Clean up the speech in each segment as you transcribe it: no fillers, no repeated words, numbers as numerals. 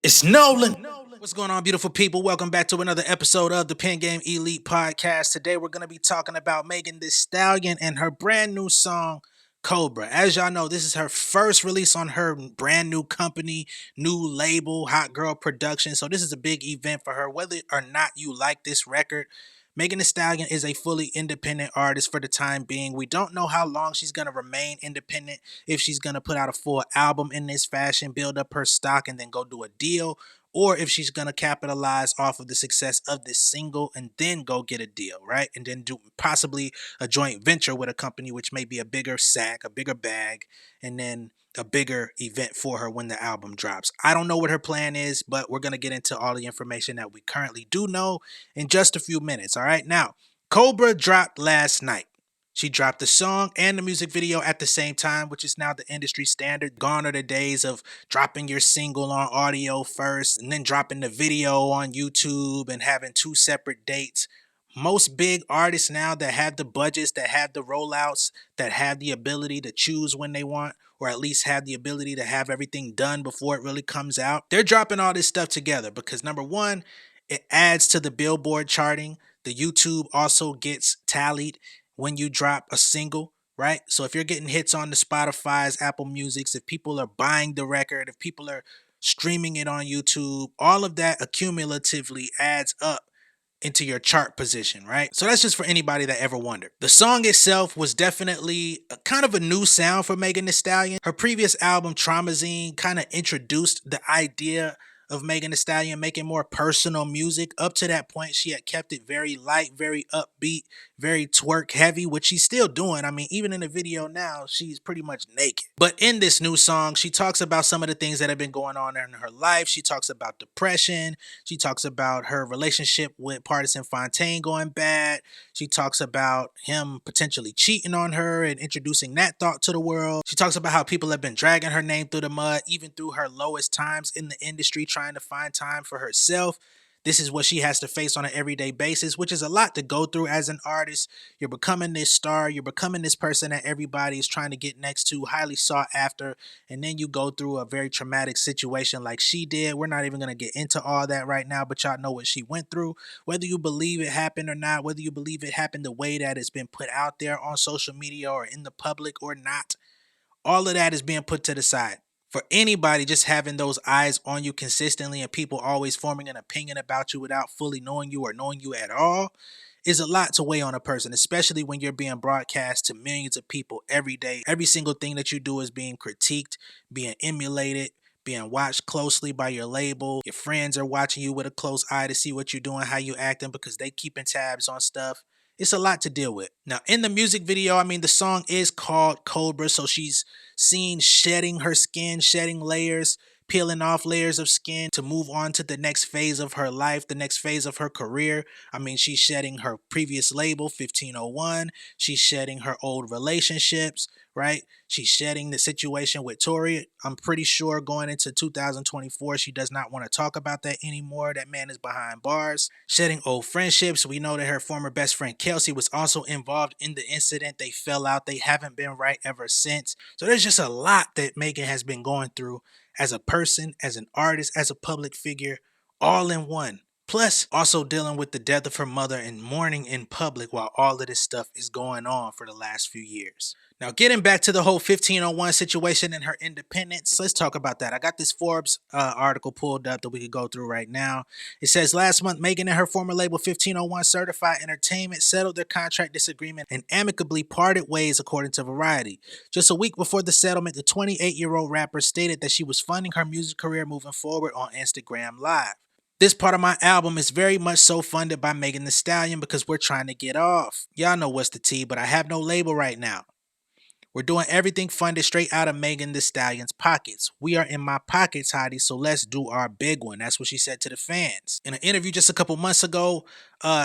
It's Nolan. What's going on, beautiful people? Welcome back to another episode of the Pen Game Elite Podcast. Today, we're going to be talking about Megan Thee Stallion and her brand new song, Cobra. As y'all know, this is her first release on her brand new company, new label, Hot Girl Production. So this is a big event for her. Whether or not you like this record, Megan Thee Stallion is a fully independent artist for the time being. We don't know how long she's going to remain independent, if she's going to put out a full album in this fashion, build up her stock, and then go do a deal, or if she's going to capitalize off of the success of this single and then go get a deal, right? And then do possibly a joint venture with a company, which may be a bigger sack, a bigger bag, and then a bigger event for her when the album drops. I don't know what her plan is, but we're going to get into all the information that we currently do know in just a few minutes. All right. Now, Cobra dropped last night. She dropped the song and the music video at the same time, which is now the industry standard. Gone are the days of dropping your single on audio first and then dropping the video on YouTube and having two separate dates. Most big artists now that have the budgets, that have the rollouts, that have the ability to choose when they want, or at least have the ability to have everything done before it really comes out, they're dropping all this stuff together because number one, it adds to the Billboard charting. The YouTube also gets tallied when you drop a single, right? So if you're getting hits on the Spotify's, Apple Music's, if people are buying the record, if people are streaming it on YouTube, all of that accumulatively adds up into your chart position, right? So that's just for anybody that ever wondered. The song itself was definitely kind of a new sound for Megan Thee Stallion. Her previous album, Traumazine, kind of introduced the idea of Megan Thee Stallion making more personal music. Up to that point, she had kept it very light, very upbeat, very twerk heavy, which she's still doing. I mean, even in the video now, she's pretty much naked. But in this new song, she talks about some of the things that have been going on in her life. She talks about depression. She talks about her relationship with Partisan Fontaine going bad. She talks about him potentially cheating on her and introducing that thought to the world. She talks about how people have been dragging her name through the mud, even through her lowest times in the industry, trying to find time for herself. This is what she has to face on an everyday basis, which is a lot to go through as an artist. You're becoming this star. You're becoming this person that everybody is trying to get next to, highly sought after. And then you go through a very traumatic situation like she did. We're not even going to get into all that right now, but y'all know what she went through. Whether you believe it happened or not, whether you believe it happened the way that it's been put out there on social media or in the public or not, all of that is being put to the side. For anybody just having those eyes on you consistently and people always forming an opinion about you without fully knowing you or knowing you at all is a lot to weigh on a person, especially when you're being broadcast to millions of people every day. Every single thing that you do is being critiqued, being emulated, being watched closely by your label. Your friends are watching you with a close eye to see what you're doing, how you acting, because they keeping tabs on stuff. It's a lot to deal with. Now, in the music video, I mean, the song is called Cobra, so she's seen shedding her skin, shedding layers, peeling off layers of skin to move on to the next phase of her life, the next phase of her career. I mean, she's shedding her previous label, 1501. She's shedding her old relationships, right? She's shedding the situation with Tori. I'm pretty sure going into 2024, she does not want to talk about that anymore. That man is behind bars. Shedding old friendships. We know that her former best friend Kelsey was also involved in the incident. They fell out. They haven't been right ever since. So there's just a lot that Megan has been going through as a person, as an artist, as a public figure, all in one. Plus, also dealing with the death of her mother and mourning in public while all of this stuff is going on for the last few years. Now, getting back to the whole 1501 situation and her independence, let's talk about that. I got this Forbes article pulled up that we could go through right now. It says last month, Megan and her former label 1501 Certified Entertainment settled their contract disagreement and amicably parted ways, according to Variety. Just a week before the settlement, the 28-year-old rapper stated that she was funding her music career moving forward on Instagram Live. This part of my album is very much so funded by Megan Thee Stallion because we're trying to get off. Y'all know what's the tea, but I have no label right now. We're doing everything funded straight out of Megan Thee Stallion's pockets. We are in my pockets, Heidi, so let's do our big one. That's what she said to the fans. In an interview just a couple months ago,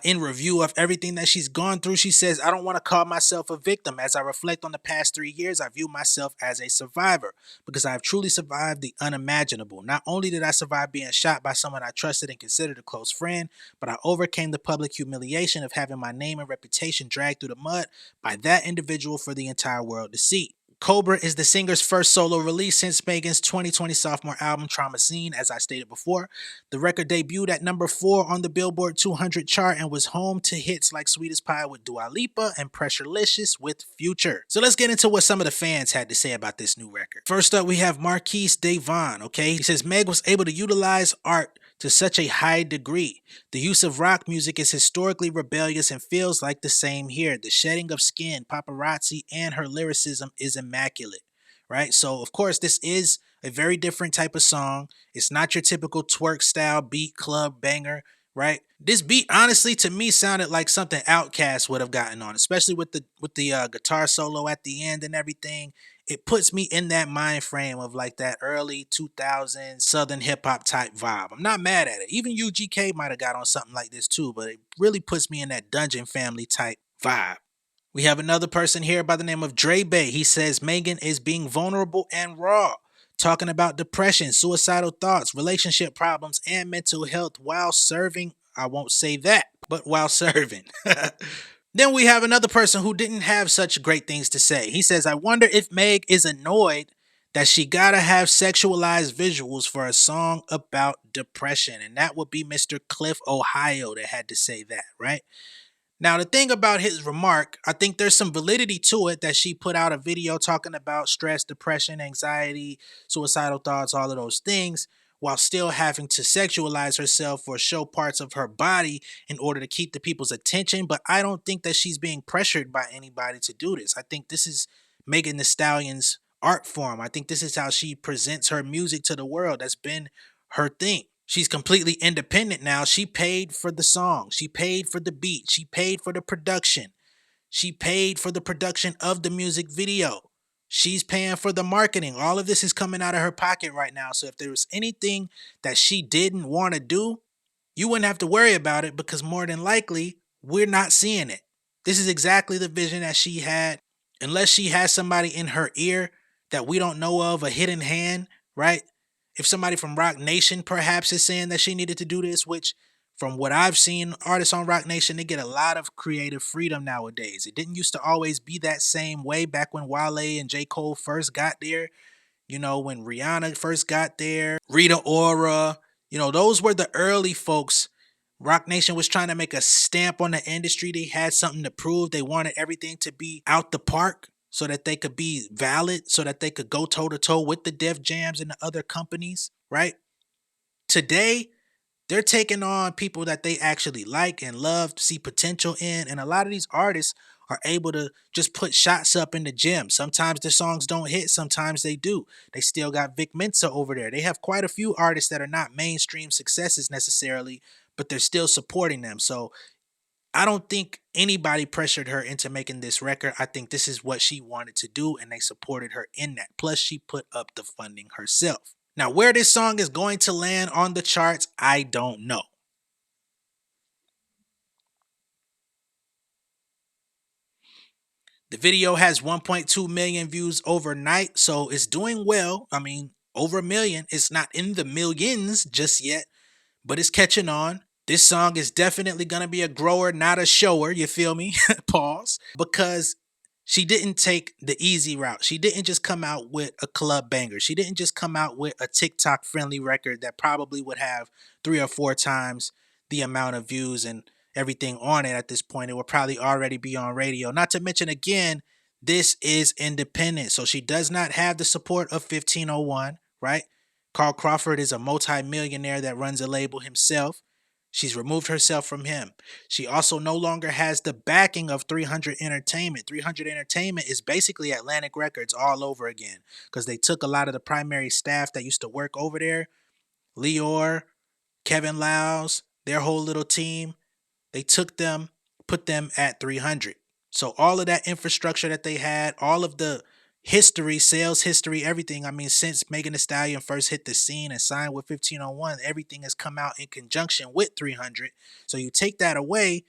in review of everything that she's gone through, she says, I don't want to call myself a victim. As I reflect on the past 3 years, I view myself as a survivor because I have truly survived the unimaginable. Not only did I survive being shot by someone I trusted and considered a close friend, but I overcame the public humiliation of having my name and reputation dragged through the mud by that individual for the entire world to see. Cobra is the singer's first solo release since Megan's 2020 sophomore album Trauma Scene, as I stated before. The record debuted at number 4 on the Billboard 200 chart and was home to hits like Sweetest Pie with Dua Lipa and Pressurelicious with Future. So let's get into what some of the fans had to say about this new record. First up, we have Marquise Devon, okay? He says Meg was able to utilize art to such a high degree. The use of rock music is historically rebellious and feels like the same here. The shedding of skin, paparazzi, and her lyricism is immaculate, right? So, of course, this is a very different type of song. It's not your typical twerk style beat club banger, right? This beat, honestly, to me, sounded like something Outkast would have gotten on, especially with the guitar solo at the end and everything. It puts me in that mind frame of like that early 2000s Southern hip hop type vibe. I'm not mad at it. Even UGK might have got on something like this too, but it really puts me in that Dungeon Family type vibe. We have another person here by the name of Dre Bay. He says Megan is being vulnerable and raw, talking about depression, suicidal thoughts, relationship problems, and mental health while serving. I won't say that, but while serving. Then we have another person who didn't have such great things to say. He says, I wonder if Meg is annoyed that she gotta have sexualized visuals for a song about depression. And that would be Mr. Cliff Ohio that had to say that, right? Now, the thing about his remark, I think there's some validity to it that she put out a video talking about stress, depression, anxiety, suicidal thoughts, all of those things, while still having to sexualize herself or show parts of her body in order to keep the people's attention. But I don't think that she's being pressured by anybody to do this. I think this is Megan Thee Stallion's art form. I think this is how she presents her music to the world. That's been her thing. She's completely independent now. She paid for the song. She paid for the beat. She paid for the production. She paid for the production of the music video. She's paying for the marketing. All of this is coming out of her pocket right now. So if there was anything that she didn't want to do, you wouldn't have to worry about it because more than likely, we're not seeing it. This is exactly the vision that she had. Unless she has somebody in her ear that we don't know of, a hidden hand, right? If somebody from Rock Nation perhaps is saying that she needed to do this, which from what I've seen, artists on Rock Nation, they get a lot of creative freedom nowadays. It didn't used to always be that same way back when Wale and J. Cole first got there. You know, when Rihanna first got there, Rita Ora, those were the early folks. Rock Nation was trying to make a stamp on the industry. They had something to prove. They wanted everything to be out the park so that they could be valid, so that they could go toe to toe with the Def Jams and the other companies, right? Today, they're taking on people that they actually like and love, see potential in, and a lot of these artists are able to just put shots up in the gym. Sometimes their songs don't hit, sometimes they do. They still got Vic Mensa over there. They have quite a few artists that are not mainstream successes necessarily, but they're still supporting them. So I don't think anybody pressured her into making this record. I think this is what she wanted to do, and they supported her in that. Plus, she put up the funding herself. Now, where this song is going to land on the charts, I don't know. The video has 1.2 million views overnight, so it's doing well. I mean, over a million. It's not in the millions just yet, but it's catching on. This song is definitely going to be a grower, not a shower. You feel me? Pause. Because she didn't take the easy route. She didn't just come out with a club banger. She didn't just come out with a TikTok friendly record that probably would have 3 or 4 times the amount of views and everything on it at this point. It would probably already be on radio. Not to mention, again, this is independent. So she does not have the support of 1501, right? Carl Crawford is a multi-millionaire that runs a label himself. She's removed herself from him. She also no longer has the backing of 300 Entertainment. 300 Entertainment is basically Atlantic Records all over again because they took a lot of the primary staff that used to work over there. Leor, Kevin Lows, their whole little team. They took them, put them at 300. So all of that infrastructure that they had, all of the history, sales history, everything. I mean, since Megan Thee Stallion first hit the scene and signed with 1501, everything has come out in conjunction with 300. So you take that away,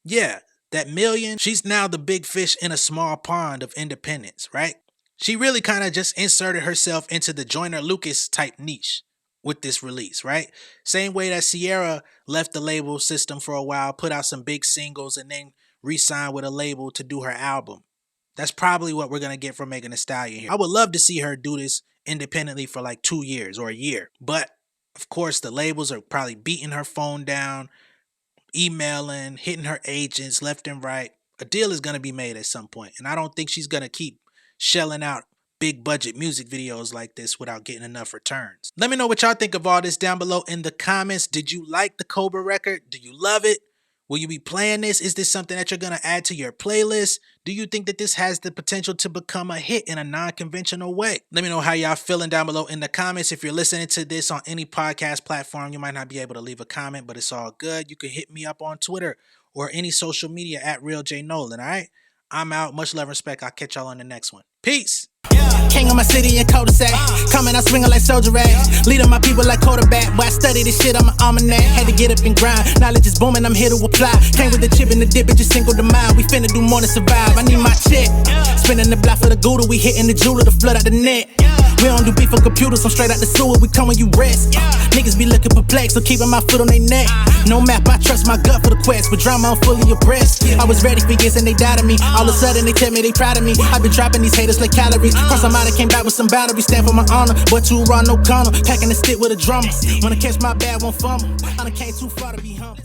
yeah, that million, she's now the big fish in a small pond of independence, right? She really kind of just inserted herself into the Joyner Lucas type niche with this release, right? Same way that Sierra left the label system for a while, put out some big singles, and then re-signed with a label to do her album. That's probably what we're going to get from Megan Thee Stallion here. I would love to see her do this independently for like 2 years or a year. But of course, the labels are probably beating her phone down, emailing, hitting her agents left and right. A deal is going to be made at some point. And I don't think she's going to keep shelling out big budget music videos like this without getting enough returns. Let me know what y'all think of all this down below in the comments. Did you like the Cobra record? Do you love it? Will you be playing this? Is this something that you're going to add to your playlist? Do you think that this has the potential to become a hit in a non-conventional way? Let me know how y'all feeling down below in the comments. If you're listening to this on any podcast platform, you might not be able to leave a comment, but it's all good. You can hit me up on Twitter or any social media at Real J Nolan, all right? I'm out. Much love and respect. I'll catch y'all on the next one. Peace. King of my city and cul-de-sac. Coming out swinging like soldier rags. Leading my people like quarterback. Boy, I study this shit, I'm an almanac. Had to get up and grind. Knowledge is booming, I'm here to apply. Came with the chip and the dip, it just single the mile. We finna do more than survive. I need my check. Spinning the block for the Gouda. We hitting the jeweler to flood out the net. We don't do beef for computers, I'm straight out the sewer. We come when you rest. Niggas be looking perplexed, so keeping my foot on their neck. No map, I trust my gut for the quest. With drama, I'm fully abreast. I was ready for years and they doubted me. All of a sudden they tell me they proud of me. I've been dropping these haters like calories. Cross them out, I came back with some boundaries. Stand for my honor, but too raw, no corner. Packing the stick with a drummer. Wanna catch my bad, won't fumble. I done came too far to be humble.